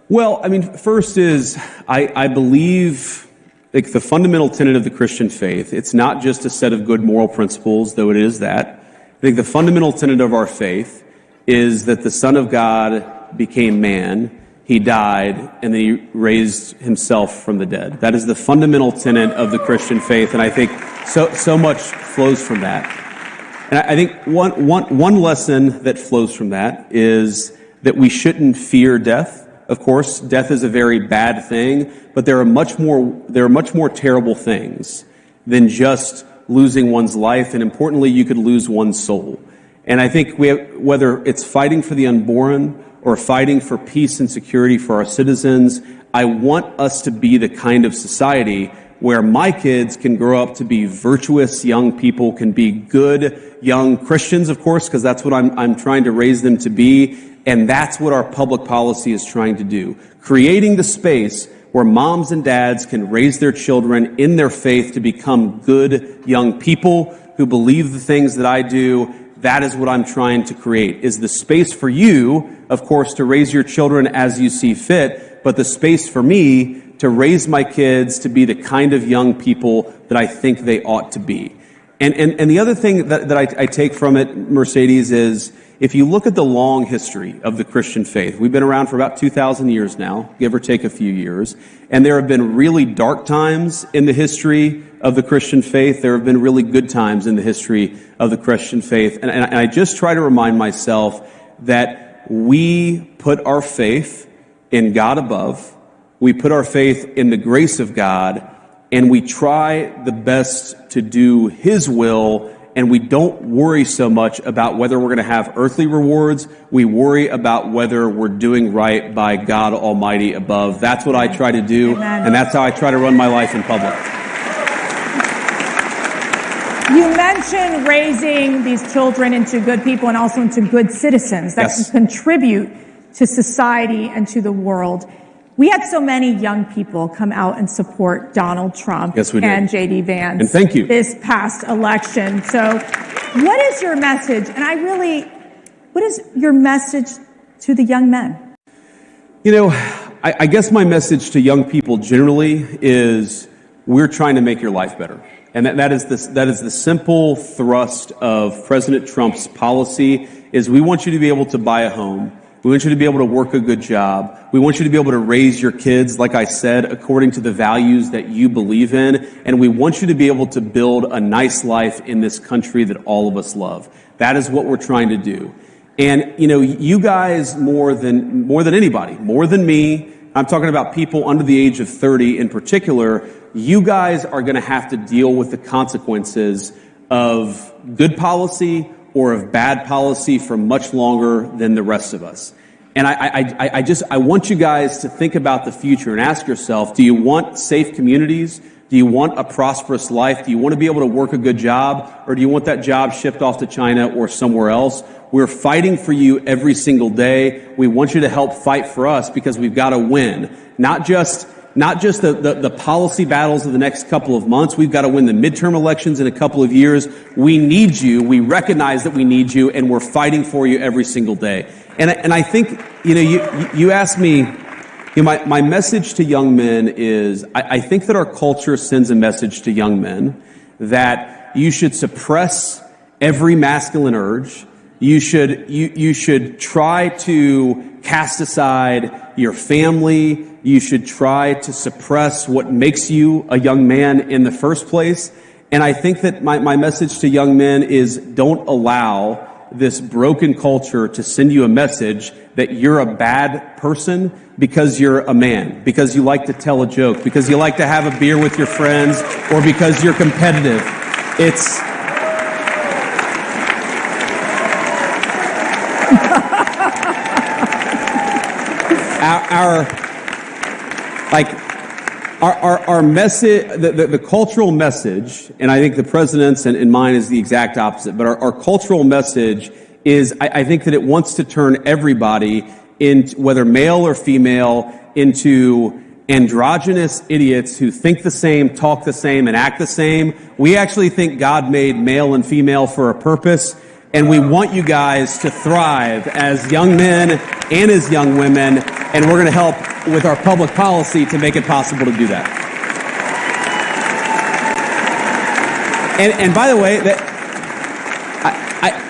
Well, I mean, first is I believe like the fundamental tenet of the Christian faith, it's not just a set of good moral principles, though it is that. I think the fundamental tenet of our faith is that the Son of God became man, he died, and then he raised himself from the dead. That is the fundamental tenet of the Christian faith, and I think so much flows from that. And I think one lesson that flows from that is that we shouldn't fear death. Of course, death is a very bad thing, but there are much more terrible things than just losing one's life, and importantly, you could lose one's soul. And I think whether it's fighting for the unborn or fighting for peace and security for our citizens, I want us to be the kind of society where my kids can grow up to be virtuous young people, can be good young Christians, of course, because that's what I'm trying to raise them to be. And that's what our public policy is trying to do. Creating the space where moms and dads can raise their children in their faith to become good young people who believe the things that I do. That is what I'm trying to create, is the space for you, of course, to raise your children as you see fit, but the space for me to raise my kids to be the kind of young people that I think they ought to be. And the other thing that I take from it, Mercedes, is if you look at the long history of the Christian faith, we've been around for about 2,000 years now, give or take a few years, and there have been really dark times in the history of the Christian faith. There have been really good times in the history of the Christian faith. And I just try to remind myself that we put our faith in God above, we put our faith in the grace of God, and we try the best to do His will, and we don't worry so much about whether we're going to have earthly rewards. We worry about whether we're doing right by God Almighty above. That's what I try to do, and that's how I try to run my life in public. You mentioned raising these children into good people and also into good citizens that Yes. can contribute to society and to the world. We had so many young people come out and support Donald Trump Yes, we did. and J.D. Vance And thank you. this past election. So what is your message? And what is your message to the young men? You know, I guess my message to young people generally is we're trying to make your life better. And that is the simple thrust of President Trump's policy is we want you to be able to buy a home. We want you to be able to work a good job. We want you to be able to raise your kids, like I said, according to the values that you believe in. And we want you to be able to build a nice life in this country that all of us love. That is what we're trying to do. And, you know, you guys more than anybody, more than me, I'm talking about people under the age of 30 in particular, you guys are going to have to deal with the consequences of good policy or of bad policy for much longer than the rest of us. And I want you guys to think about the future and ask yourself, do you want safe communities? Do you want a prosperous life? Do you want to be able to work a good job? Or do you want that job shipped off to China or somewhere else? We're fighting for you every single day. We want you to help fight for us because we've got to win. Not just the policy battles of the next couple of months. We've got to win the midterm elections in a couple of years. We need you. We recognize that we need you, and we're fighting for you every single day. And I think, you know, you asked me, you know, my message to young men is I think that our culture sends a message to young men that you should suppress every masculine urge. You should try to cast aside your family. You should try to suppress what makes you a young man in the first place. And I think that my message to young men is don't allow this broken culture to send you a message that you're a bad person because you're a man, because you like to tell a joke, because you like to have a beer with your friends, or because you're competitive. It's our message, the cultural message, and I think the president's and mine is the exact opposite, but our cultural message is, I think that it wants to turn everybody, whether male or female, into androgynous idiots who think the same, talk the same, and act the same. We actually think God made male and female for a purpose. And we want you guys to thrive as young men and as young women. And we're going to help with our public policy to make it possible to do that. And by the way,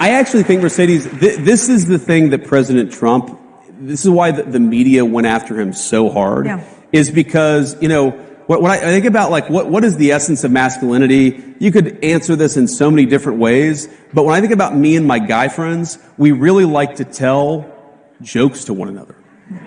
I actually think, Mercedes, this is the thing that President Trump, this is why the media went after him so hard, is because, you know, when I think about, like, what is the essence of masculinity, you could answer this in so many different ways. But when I think about me and my guy friends, we really like to tell jokes to one another.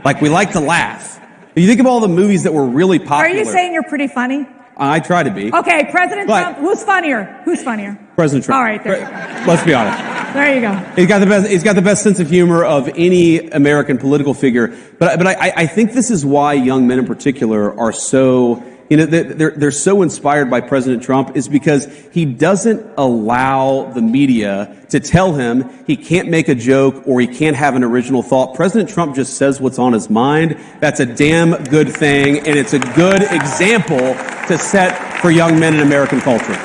Like, we like to laugh. If you think of all the movies that were really popular. Are you saying you're pretty funny? I try to be. Okay, President Trump, who's funnier? Who's funnier? President Trump. All right, there. Let's be honest. There you go. He's got the best sense of humor of any American political figure. But I think this is why young men in particular are so, you know, they're so inspired by President Trump, is because he doesn't allow the media to tell him he can't make a joke or he can't have an original thought. President Trump just says what's on his mind. That's a damn good thing, and it's a good example to set for young men in American culture.